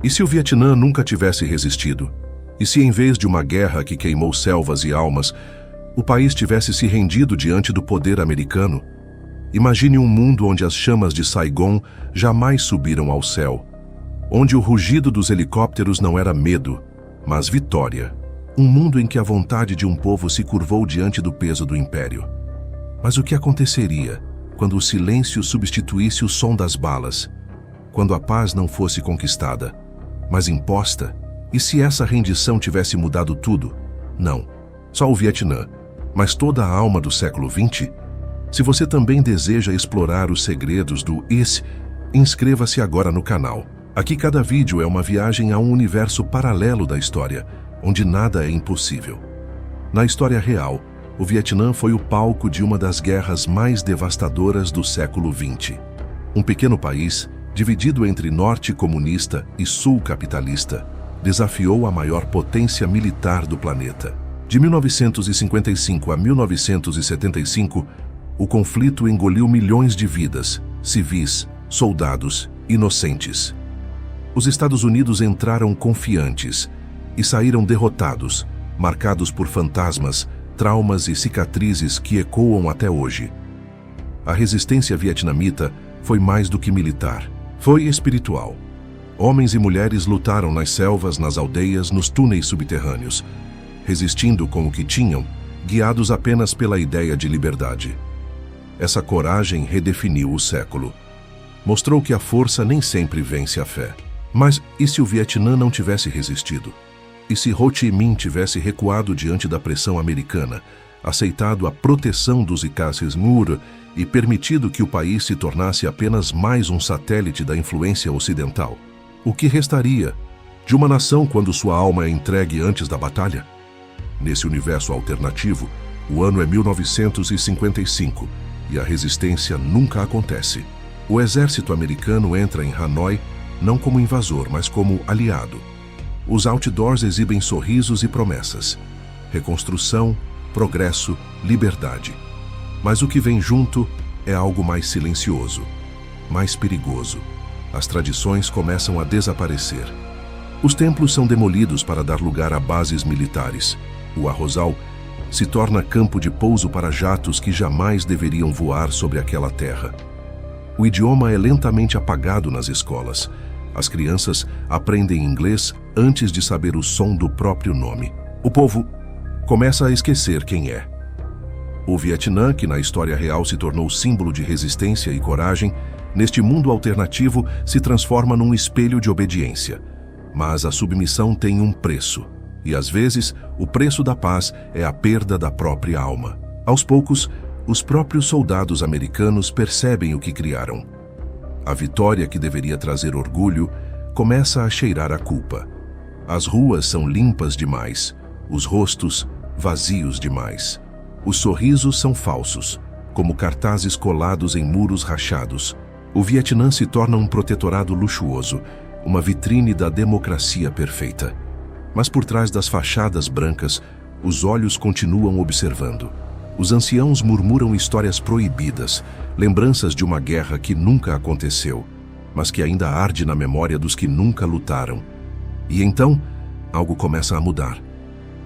E se o Vietnã nunca tivesse resistido? E se, em vez de uma guerra que queimou selvas e almas, o país tivesse se rendido diante do poder americano? Imagine um mundo onde as chamas de Saigon jamais subiram ao céu, onde o rugido dos helicópteros não era medo, mas vitória. Um mundo em que a vontade de um povo se curvou diante do peso do império. Mas o que aconteceria quando o silêncio substituísse o som das balas? Quando a paz não fosse conquistada, mas imposta? E se essa rendição tivesse mudado tudo? Não, só o Vietnã, mas toda a alma do século XX? Se você também deseja explorar os segredos do IS, inscreva-se agora no canal. Aqui cada vídeo é uma viagem a um universo paralelo da história, onde nada é impossível. Na história real, o Vietnã foi o palco de uma das guerras mais devastadoras do século XX. Um pequeno país, dividido entre norte comunista e sul capitalista, desafiou a maior potência militar do planeta. De 1955 a 1975, o conflito engoliu milhões de vidas, civis, soldados, inocentes. Os Estados Unidos entraram confiantes e saíram derrotados, marcados por fantasmas, traumas e cicatrizes que ecoam até hoje. A resistência vietnamita foi mais do que militar, foi espiritual. Homens e mulheres lutaram nas selvas, nas aldeias, nos túneis subterrâneos, resistindo com o que tinham, guiados apenas pela ideia de liberdade. Essa coragem redefiniu o século. Mostrou que a força nem sempre vence a fé. Mas e se o Vietnã não tivesse resistido? E se Ho Chi Minh tivesse recuado diante da pressão americana, aceitado a proteção dos Icazes-Mur e permitido que o país se tornasse apenas mais um satélite da influência ocidental? O que restaria de uma nação quando sua alma é entregue antes da batalha? Nesse universo alternativo, o ano é 1955 e a resistência nunca acontece. O exército americano entra em Hanoi não como invasor, mas como aliado. Os outdoors exibem sorrisos e promessas. Reconstrução, progresso, liberdade. Mas o que vem junto é algo mais silencioso, mais perigoso. As tradições começam a desaparecer. Os templos são demolidos para dar lugar a bases militares. O arrozal se torna campo de pouso para jatos que jamais deveriam voar sobre aquela terra. O idioma é lentamente apagado nas escolas. As crianças aprendem inglês antes de saber o som do próprio nome. O povo começa a esquecer quem é. O Vietnã, que na história real se tornou símbolo de resistência e coragem, neste mundo alternativo se transforma num espelho de obediência. Mas a submissão tem um preço. E às vezes, o preço da paz é a perda da própria alma. Aos poucos, os próprios soldados americanos percebem o que criaram. A vitória que deveria trazer orgulho começa a cheirar a culpa. As ruas são limpas demais, os rostos vazios demais. Os sorrisos são falsos, como cartazes colados em muros rachados. O Vietnã se torna um protetorado luxuoso, uma vitrine da democracia perfeita. Mas por trás das fachadas brancas, os olhos continuam observando. Os anciãos murmuram histórias proibidas, lembranças de uma guerra que nunca aconteceu, mas que ainda arde na memória dos que nunca lutaram. E então, algo começa a mudar.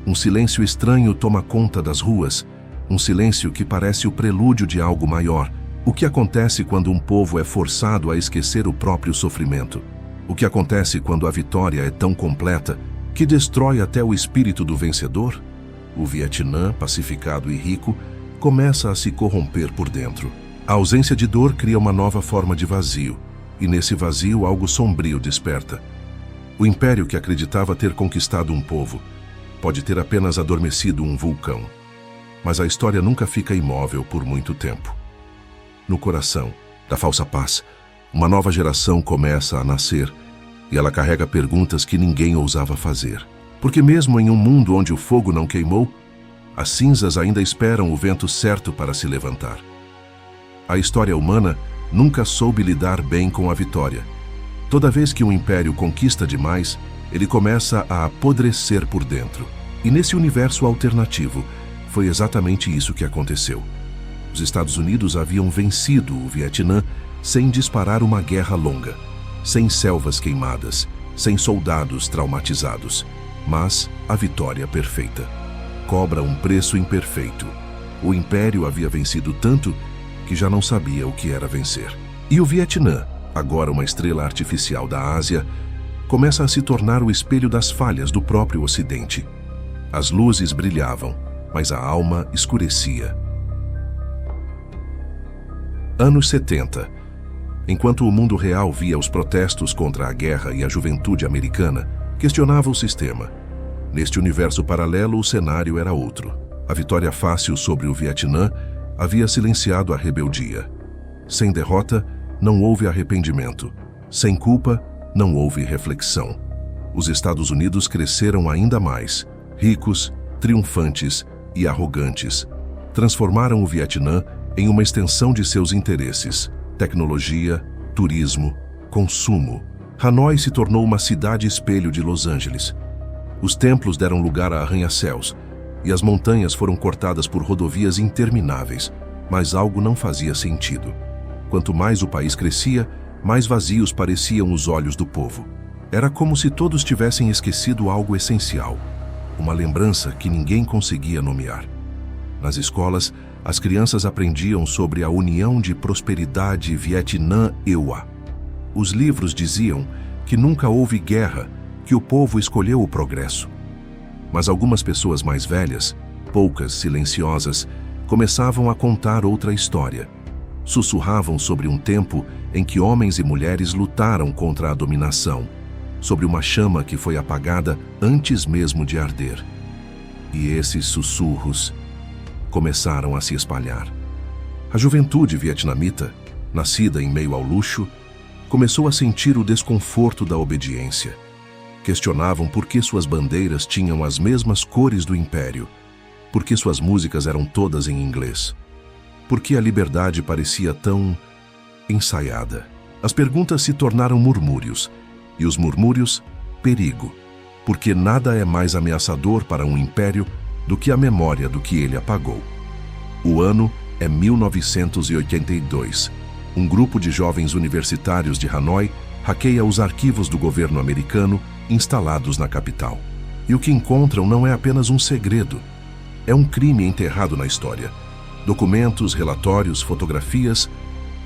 Um silêncio estranho toma conta das ruas, um silêncio que parece o prelúdio de algo maior. O que acontece quando um povo é forçado a esquecer o próprio sofrimento? O que acontece quando a vitória é tão completa que destrói até o espírito do vencedor? O Vietnã, pacificado e rico, começa a se corromper por dentro. A ausência de dor cria uma nova forma de vazio, e nesse vazio algo sombrio desperta. O império que acreditava ter conquistado um povo pode ter apenas adormecido um vulcão. Mas a história nunca fica imóvel por muito tempo. No coração da falsa paz, uma nova geração começa a nascer, e ela carrega perguntas que ninguém ousava fazer. Porque mesmo em um mundo onde o fogo não queimou, as cinzas ainda esperam o vento certo para se levantar. A história humana nunca soube lidar bem com a vitória. Toda vez que um império conquista demais, ele começa a apodrecer por dentro. E nesse universo alternativo, foi exatamente isso que aconteceu. Os Estados Unidos haviam vencido o Vietnã sem disparar uma guerra longa, sem selvas queimadas, sem soldados traumatizados, mas a vitória perfeita. Cobra um preço imperfeito. O Império havia vencido tanto que já não sabia o que era vencer. E o Vietnã, agora uma estrela artificial da Ásia, começa a se tornar o espelho das falhas do próprio Ocidente. As luzes brilhavam, mas a alma escurecia. Anos 70. Enquanto o mundo real via os protestos contra a guerra e a juventude americana, questionava o sistema. Neste universo paralelo, o cenário era outro. A vitória fácil sobre o Vietnã havia silenciado a rebeldia. Sem derrota, não houve arrependimento. Sem culpa, não houve reflexão. Os Estados Unidos cresceram ainda mais, ricos, triunfantes e arrogantes. Transformaram o Vietnã em uma extensão de seus interesses: tecnologia, turismo, consumo. Hanoi se tornou uma cidade espelho de Los Angeles. Os templos deram lugar a arranha-céus, e as montanhas foram cortadas por rodovias intermináveis, mas algo não fazia sentido. Quanto mais o país crescia, mais vazios pareciam os olhos do povo. Era como se todos tivessem esquecido algo essencial, uma lembrança que ninguém conseguia nomear. Nas escolas, as crianças aprendiam sobre a união de prosperidade Vietnã-EUA. Os livros diziam que nunca houve guerra, que o povo escolheu o progresso. Mas algumas pessoas mais velhas, poucas silenciosas, começavam a contar outra história. Sussurravam sobre um tempo em que homens e mulheres lutaram contra a dominação, sobre uma chama que foi apagada antes mesmo de arder. E esses sussurros começaram a se espalhar. A juventude vietnamita, nascida em meio ao luxo, começou a sentir o desconforto da obediência. Questionavam por que suas bandeiras tinham as mesmas cores do Império, por que suas músicas eram todas em inglês, por que a liberdade parecia tão ensaiada. As perguntas se tornaram murmúrios, e os murmúrios, perigo, porque nada é mais ameaçador para um império do que a memória do que ele apagou. O ano é 1982. Um grupo de jovens universitários de Hanoi hackeia os arquivos do governo americano instalados na capital. E o que encontram não é apenas um segredo, é um crime enterrado na história. Documentos, relatórios, fotografias,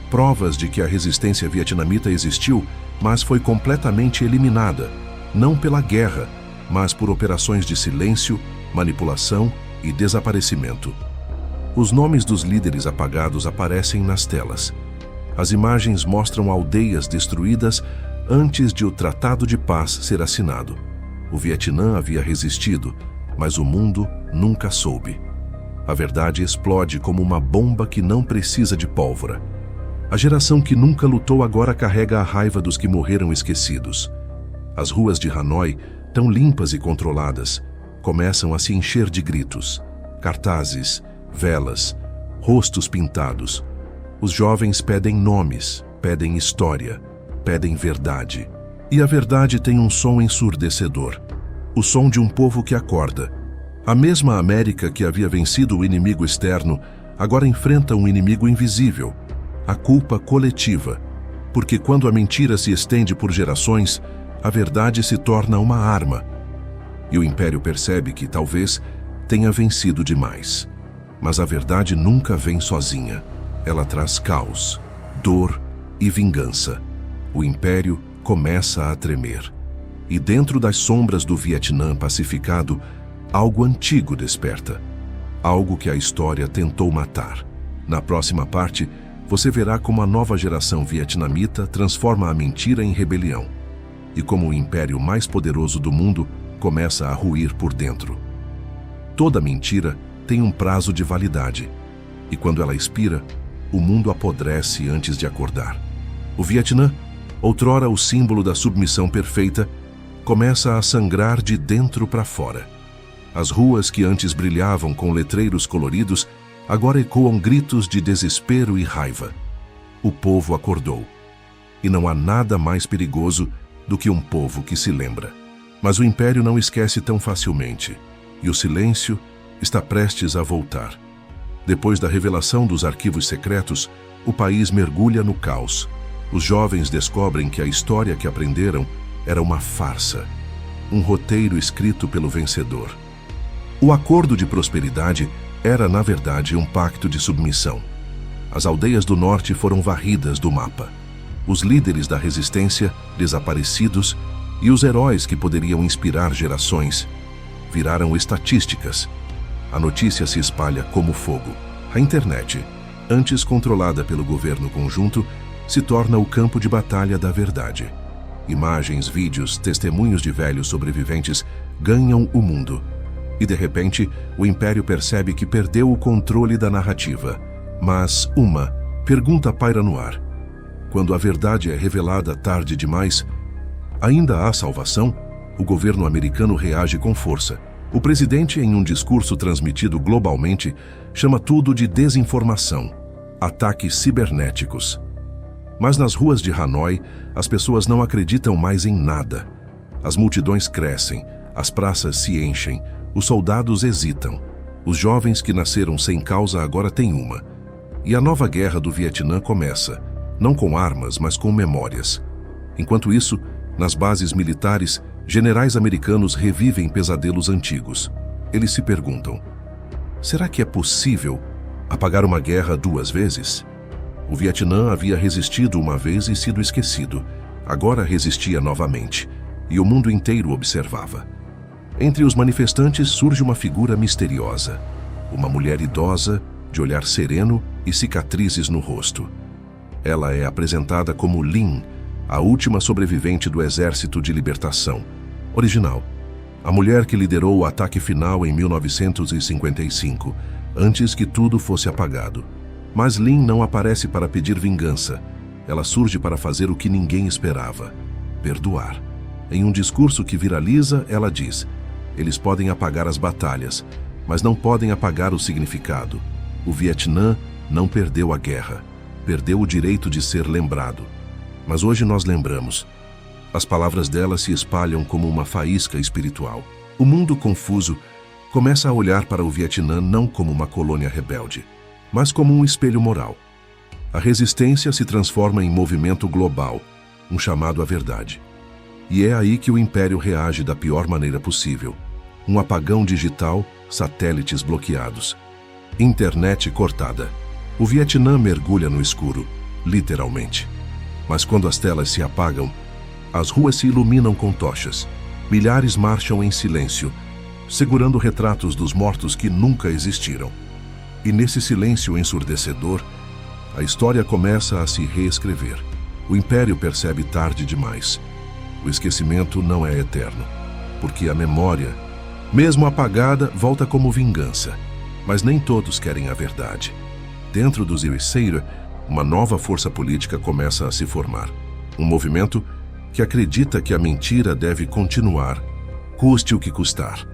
provas de que a resistência vietnamita existiu, mas foi completamente eliminada, não pela guerra, mas por operações de silêncio, manipulação e desaparecimento. Os nomes dos líderes apagados aparecem nas telas. As imagens mostram aldeias destruídas antes de o Tratado de Paz ser assinado. O Vietnã havia resistido, mas o mundo nunca soube. A verdade explode como uma bomba que não precisa de pólvora. A geração que nunca lutou agora carrega a raiva dos que morreram esquecidos. As ruas de Hanoi, tão limpas e controladas, começam a se encher de gritos, cartazes, velas, rostos pintados. Os jovens pedem nomes, pedem história, pedem verdade. E a verdade tem um som ensurdecedor, o som de um povo que acorda. A mesma América que havia vencido o inimigo externo, agora enfrenta um inimigo invisível, a culpa coletiva, porque quando a mentira se estende por gerações, a verdade se torna uma arma. E o Império percebe que, talvez, tenha vencido demais. Mas a verdade nunca vem sozinha. Ela traz caos, dor e vingança. O Império começa a tremer. E dentro das sombras do Vietnã pacificado, algo antigo desperta. Algo que a história tentou matar. Na próxima parte, você verá como a nova geração vietnamita transforma a mentira em rebelião. E como o império mais poderoso do mundo começa a ruir por dentro. Toda mentira tem um prazo de validade. E quando ela expira, o mundo apodrece antes de acordar. O Vietnã, outrora o símbolo da submissão perfeita, começa a sangrar de dentro para fora. As ruas que antes brilhavam com letreiros coloridos agora ecoam gritos de desespero e raiva. O povo acordou. E não há nada mais perigoso do que um povo que se lembra. Mas o império não esquece tão facilmente, e o silêncio está prestes a voltar. Depois da revelação dos arquivos secretos, o país mergulha no caos. Os jovens descobrem que a história que aprenderam era uma farsa, um roteiro escrito pelo vencedor. O acordo de prosperidade era, na verdade, um pacto de submissão. As aldeias do norte foram varridas do mapa. Os líderes da resistência, desaparecidos, e os heróis que poderiam inspirar gerações, viraram estatísticas. A notícia se espalha como fogo. A internet, antes controlada pelo governo conjunto, se torna o campo de batalha da verdade. Imagens, vídeos, testemunhos de velhos sobreviventes ganham o mundo. E, de repente, o Império percebe que perdeu o controle da narrativa. Mas uma pergunta paira no ar. Quando a verdade é revelada tarde demais, ainda há salvação? O governo americano reage com força. O presidente, em um discurso transmitido globalmente, chama tudo de desinformação, ataques cibernéticos. Mas nas ruas de Hanoi, as pessoas não acreditam mais em nada. As multidões crescem, as praças se enchem, os soldados hesitam. Os jovens que nasceram sem causa agora têm uma. E a nova guerra do Vietnã começa, não com armas, mas com memórias. Enquanto isso, nas bases militares, generais americanos revivem pesadelos antigos. Eles se perguntam: será que é possível apagar uma guerra 2 vezes? O Vietnã havia resistido uma vez e sido esquecido. Agora resistia novamente, e o mundo inteiro observava. Entre os manifestantes surge uma figura misteriosa. Uma mulher idosa, de olhar sereno e cicatrizes no rosto. Ela é apresentada como Lin, a última sobrevivente do Exército de Libertação original. A mulher que liderou o ataque final em 1955, antes que tudo fosse apagado. Mas Lin não aparece para pedir vingança. Ela surge para fazer o que ninguém esperava: perdoar. Em um discurso que viraliza, ela diz: eles podem apagar as batalhas, mas não podem apagar o significado. O Vietnã não perdeu a guerra, perdeu o direito de ser lembrado. Mas hoje nós lembramos. As palavras dela se espalham como uma faísca espiritual. O mundo confuso começa a olhar para o Vietnã não como uma colônia rebelde, mas como um espelho moral. A resistência se transforma em movimento global, um chamado à verdade. E é aí que o Império reage da pior maneira possível. Um apagão digital, satélites bloqueados, internet cortada. O Vietnã mergulha no escuro, literalmente. Mas quando as telas se apagam, as ruas se iluminam com tochas. Milhares marcham em silêncio, segurando retratos dos mortos que nunca existiram. E nesse silêncio ensurdecedor, a história começa a se reescrever. O Império percebe tarde demais. O esquecimento não é eterno, porque a memória, mesmo apagada, volta como vingança. Mas nem todos querem a verdade. Dentro dos USA, uma nova força política começa a se formar. Um movimento que acredita que a mentira deve continuar, custe o que custar.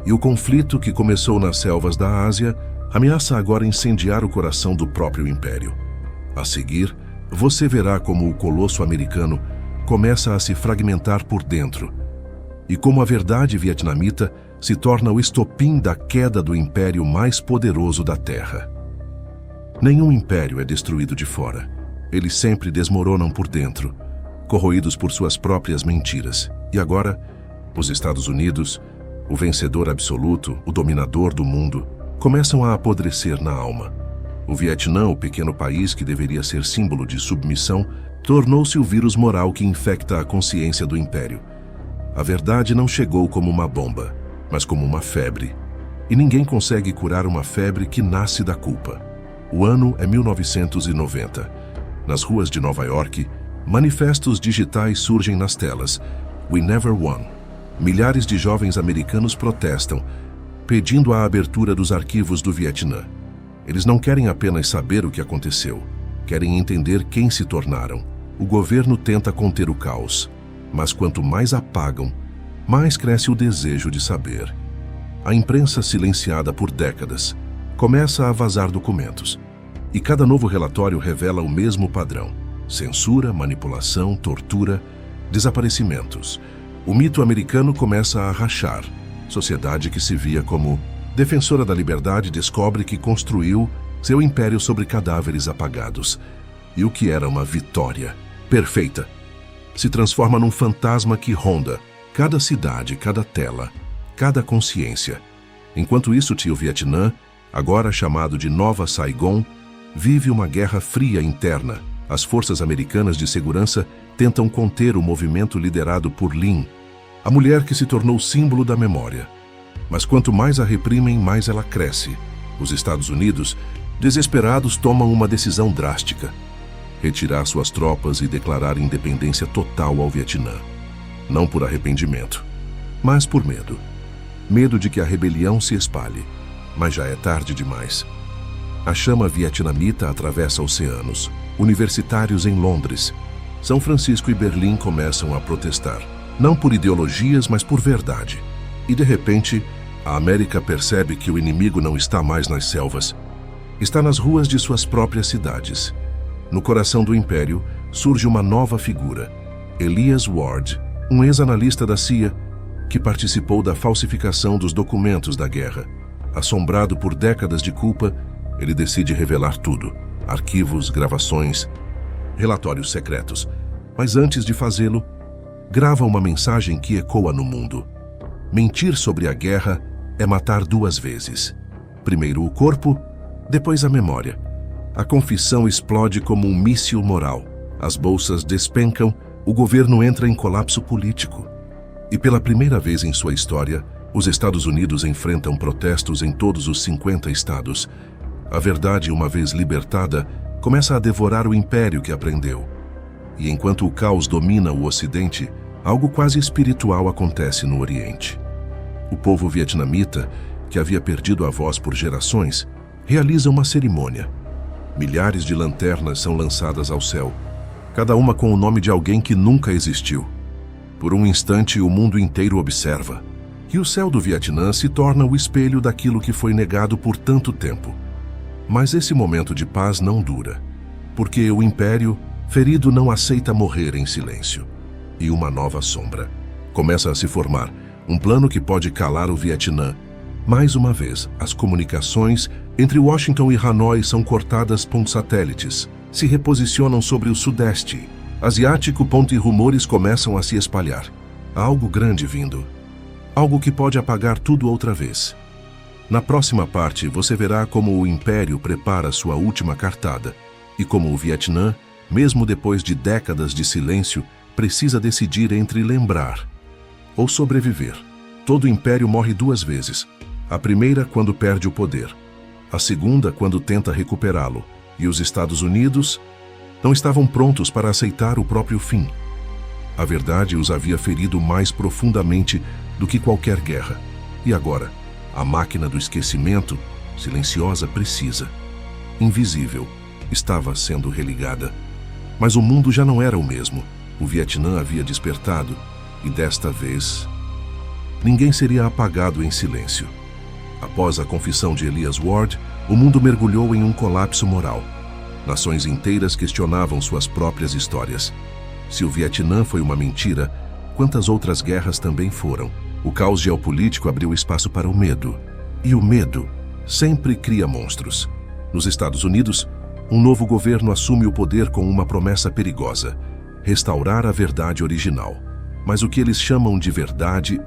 E o conflito que começou nas selvas da Ásia ameaça agora incendiar o coração do próprio Império. A seguir, você verá como o colosso americano começa a se fragmentar por dentro, e como a verdade vietnamita se torna o estopim da queda do império mais poderoso da Terra. Nenhum império é destruído de fora. Eles sempre desmoronam por dentro, corroídos por suas próprias mentiras. E agora, os Estados Unidos, o vencedor absoluto, o dominador do mundo, começam a apodrecer na alma. O Vietnã, o pequeno país que deveria ser símbolo de submissão, tornou-se o vírus moral que infecta a consciência do império. A verdade não chegou como uma bomba, mas como uma febre. E ninguém consegue curar uma febre que nasce da culpa. O ano é 1990. Nas ruas de Nova York, manifestos digitais surgem nas telas. We never won. Milhares de jovens americanos protestam, pedindo a abertura dos arquivos do Vietnã. Eles não querem apenas saber o que aconteceu, querem entender quem se tornaram. O governo tenta conter o caos, mas quanto mais apagam, mais cresce o desejo de saber. A imprensa, silenciada por décadas, começa a vazar documentos. E cada novo relatório revela o mesmo padrão: censura, manipulação, tortura, desaparecimentos. O mito americano começa a rachar. Sociedade que se via como defensora da liberdade descobre que construiu seu império sobre cadáveres apagados. E o que era uma vitória perfeita se transforma num fantasma que ronda cada cidade, cada tela, cada consciência. Enquanto isso, o Vietnã, agora chamado de Nova Saigon, vive uma guerra fria interna. As forças americanas de segurança tentam conter o movimento liderado por Linh, a mulher que se tornou símbolo da memória. Mas quanto mais a reprimem, mais ela cresce. Os Estados Unidos, desesperados, tomam uma decisão drástica: retirar suas tropas e declarar independência total ao Vietnã. Não por arrependimento, mas por medo. Medo de que a rebelião se espalhe. Mas já é tarde demais. A chama vietnamita atravessa oceanos. Universitários em Londres, São Francisco e Berlim começam a protestar. Não por ideologias, mas por verdade. E de repente, a América percebe que o inimigo não está mais nas selvas. Está nas ruas de suas próprias cidades. No coração do Império, surge uma nova figura: Elias Ward, um ex-analista da CIA que participou da falsificação dos documentos da guerra. Assombrado por décadas de culpa, ele decide revelar tudo: arquivos, gravações, relatórios secretos. Mas antes de fazê-lo, grava uma mensagem que ecoa no mundo: mentir sobre a guerra é matar duas vezes. Primeiro o corpo, depois a memória. A confissão explode como um míssil moral. As bolsas despencam, o governo entra em colapso político. E pela primeira vez em sua história, os Estados Unidos enfrentam protestos em todos os 50 estados. A verdade, uma vez libertada, começa a devorar o império que aprendeu. E enquanto o caos domina o Ocidente, algo quase espiritual acontece no Oriente. O povo vietnamita, que havia perdido a voz por gerações, realiza uma cerimônia. Milhares de lanternas são lançadas ao céu, cada uma com o nome de alguém que nunca existiu. Por um instante, o mundo inteiro observa. E o céu do Vietnã se torna o espelho daquilo que foi negado por tanto tempo. Mas esse momento de paz não dura, porque o Império, ferido, não aceita morrer em silêncio. E uma nova sombra começa a se formar, um plano que pode calar o Vietnã. Mais uma vez, as comunicações entre Washington e Hanoi são cortadas por satélites, se reposicionam sobre o Sudeste Asiático, e rumores começam a se espalhar. Há algo grande vindo. Algo que pode apagar tudo outra vez. Na próxima parte, você verá como o Império prepara sua última cartada e como o Vietnã, mesmo depois de décadas de silêncio, precisa decidir entre lembrar ou sobreviver. Todo Império morre duas vezes. A primeira, quando perde o poder. A segunda, quando tenta recuperá-lo. E os Estados Unidos não estavam prontos para aceitar o próprio fim. A verdade os havia ferido mais profundamente do que qualquer guerra. E agora, a máquina do esquecimento, silenciosa, precisa, invisível, estava sendo religada. Mas o mundo já não era o mesmo. O Vietnã havia despertado, e desta vez, ninguém seria apagado em silêncio. Após a confissão de Elias Ward, o mundo mergulhou em um colapso moral. Nações inteiras questionavam suas próprias histórias. Se o Vietnã foi uma mentira, quantas outras guerras também foram? O caos geopolítico abriu espaço para o medo. E o medo sempre cria monstros. Nos Estados Unidos, um novo governo assume o poder com uma promessa perigosa: restaurar a verdade original. Mas o que eles chamam de verdade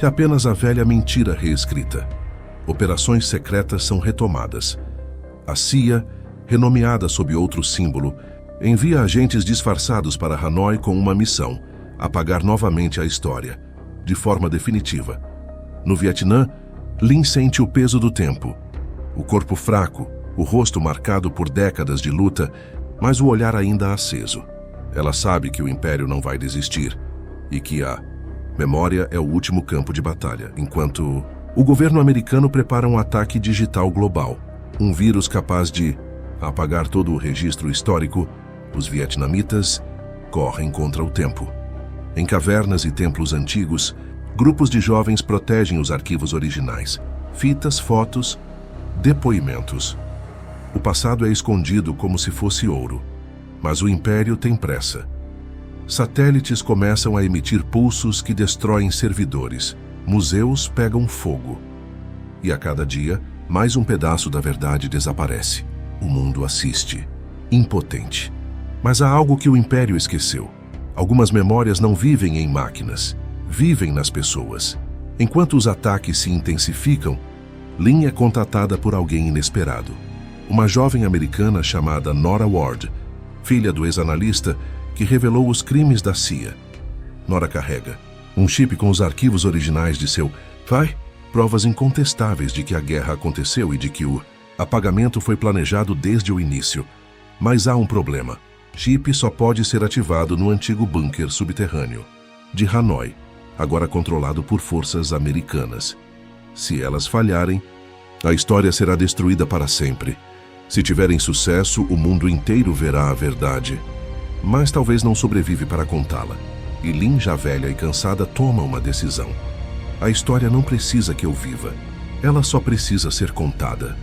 é apenas a velha mentira reescrita. Operações secretas são retomadas. A CIA, renomeada sob outro símbolo, envia agentes disfarçados para Hanoi com uma missão: apagar novamente a história, de forma definitiva. No Vietnã, Linh sente o peso do tempo. O corpo fraco, o rosto marcado por décadas de luta, mas o olhar ainda aceso. Ela sabe que o Império não vai desistir e que a memória é o último campo de batalha, enquanto o governo americano prepara um ataque digital global, um vírus capaz de apagar todo o registro histórico. Os vietnamitas correm contra o tempo. Em cavernas e templos antigos, grupos de jovens protegem os arquivos originais, fitas, fotos, depoimentos. O passado é escondido como se fosse ouro, mas o Império tem pressa. Satélites começam a emitir pulsos que destroem servidores. Museus pegam fogo. E a cada dia, mais um pedaço da verdade desaparece. O mundo assiste, impotente. Mas há algo que o Império esqueceu: Algumas memórias não vivem em máquinas, vivem nas pessoas. Enquanto os ataques se intensificam, Lynn é contatada por alguém inesperado. Uma jovem americana chamada Nora Ward, filha do ex-analista que revelou os crimes da CIA. Nora carrega um chip com os arquivos originais de seu pai, provas incontestáveis de que a guerra aconteceu e de que o apagamento foi planejado desde o início. Mas há um problema. Chip só pode ser ativado no antigo bunker subterrâneo de Hanoi, agora controlado por forças americanas. Se elas falharem, a história será destruída para sempre. Se tiverem sucesso, o mundo inteiro verá a verdade. Mas talvez não sobrevive para contá-la. E Lynn, já velha e cansada, toma uma decisão. A história não precisa que eu viva. Ela só precisa ser contada.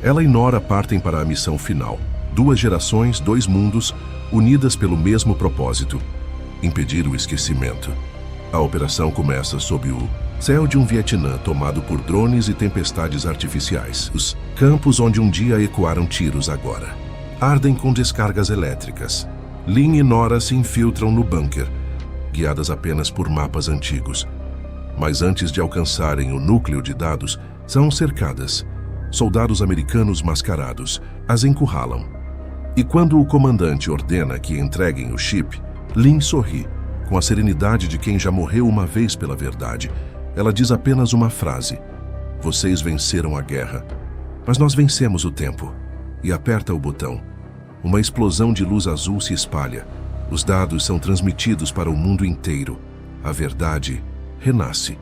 Ela e Nora partem para a missão final. 2 gerações, 2 mundos, unidas pelo mesmo propósito: impedir o esquecimento. A operação começa sob o céu de um Vietnã tomado por drones e tempestades artificiais. Os campos onde um dia ecoaram tiros agora ardem com descargas elétricas. Lynn e Nora se infiltram no bunker, guiadas apenas por mapas antigos. Mas antes de alcançarem o núcleo de dados, são cercadas. Soldados americanos mascarados as encurralam. E quando o comandante ordena que entreguem o chip, Lynn sorri, com a serenidade de quem já morreu uma vez pela verdade. Ela diz apenas uma frase: "Vocês venceram a guerra, mas nós vencemos o tempo." E aperta o botão. Uma explosão de luz azul se espalha. Os dados são transmitidos para o mundo inteiro. A verdade renasce.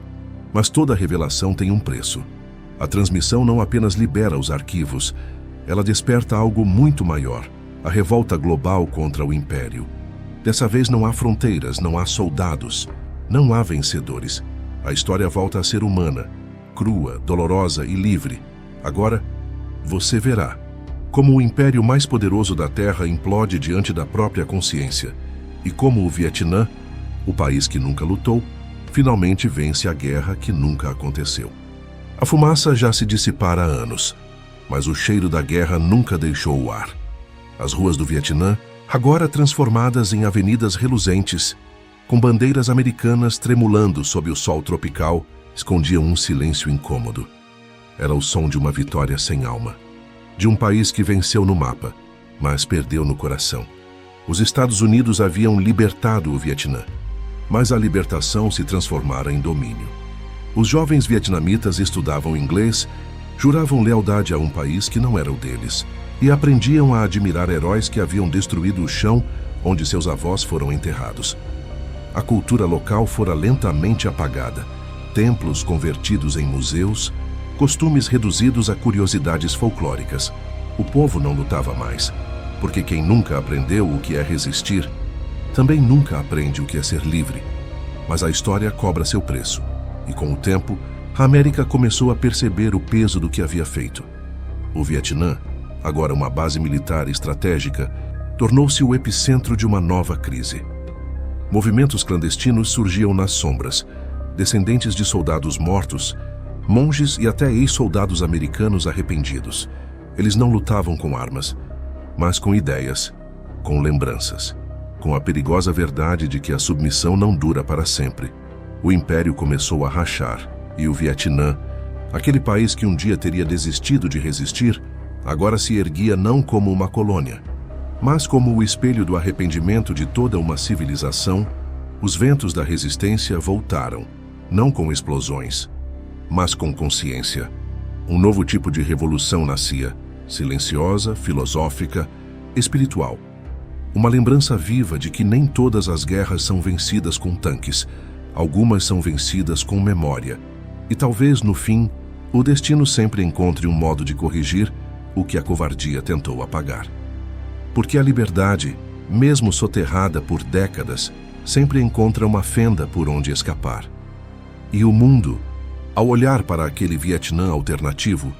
Mas toda revelação tem um preço. A transmissão não apenas libera os arquivos, ela desperta algo muito maior: a revolta global contra o Império. Dessa vez não há fronteiras, não há soldados, não há vencedores. A história volta a ser humana, crua, dolorosa e livre. Agora, você verá como o império mais poderoso da Terra implode diante da própria consciência e como o Vietnã, o país que nunca lutou, finalmente vence a guerra que nunca aconteceu. A fumaça já se dissipara há anos, mas o cheiro da guerra nunca deixou o ar. As ruas do Vietnã, agora transformadas em avenidas reluzentes, com bandeiras americanas tremulando sob o sol tropical, escondiam um silêncio incômodo. Era o som de uma vitória sem alma, de um país que venceu no mapa, mas perdeu no coração. Os Estados Unidos haviam libertado o Vietnã, mas a libertação se transformara em domínio. Os jovens vietnamitas estudavam inglês, juravam lealdade a um país que não era o deles e aprendiam a admirar heróis que haviam destruído o chão onde seus avós foram enterrados. A cultura local fora lentamente apagada, templos convertidos em museus, costumes reduzidos a curiosidades folclóricas. O povo não lutava mais, porque quem nunca aprendeu o que é resistir, também nunca aprende o que é ser livre. Mas a história cobra seu preço, e com o tempo, a América começou a perceber o peso do que havia feito. O Vietnã, agora uma base militar estratégica, tornou-se o epicentro de uma nova crise. Movimentos clandestinos surgiam nas sombras, descendentes de soldados mortos, monges e até ex-soldados americanos arrependidos. Eles não lutavam com armas, mas com ideias, com lembranças, com a perigosa verdade de que a submissão não dura para sempre. O império começou a rachar, e o Vietnã, aquele país que um dia teria desistido de resistir, agora se erguia não como uma colônia, mas como o espelho do arrependimento de toda uma civilização. Os ventos da resistência voltaram, não com explosões, mas com consciência. Um novo tipo de revolução nascia, silenciosa, filosófica, espiritual. Uma lembrança viva de que nem todas as guerras são vencidas com tanques, algumas são vencidas com memória. E talvez, no fim, o destino sempre encontre um modo de corrigir o que a covardia tentou apagar. Porque a liberdade, mesmo soterrada por décadas, sempre encontra uma fenda por onde escapar. E o mundo, ao olhar para aquele Vietnã alternativo,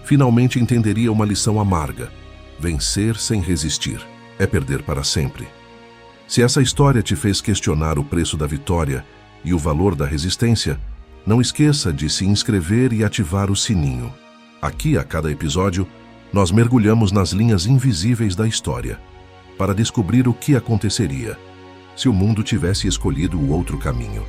finalmente entenderia uma lição amarga: vencer sem resistir é perder para sempre. Se essa história te fez questionar o preço da vitória e o valor da resistência, não esqueça de se inscrever e ativar o sininho. Aqui, a cada episódio, nós mergulhamos nas linhas invisíveis da história para descobrir o que aconteceria se o mundo tivesse escolhido o outro caminho.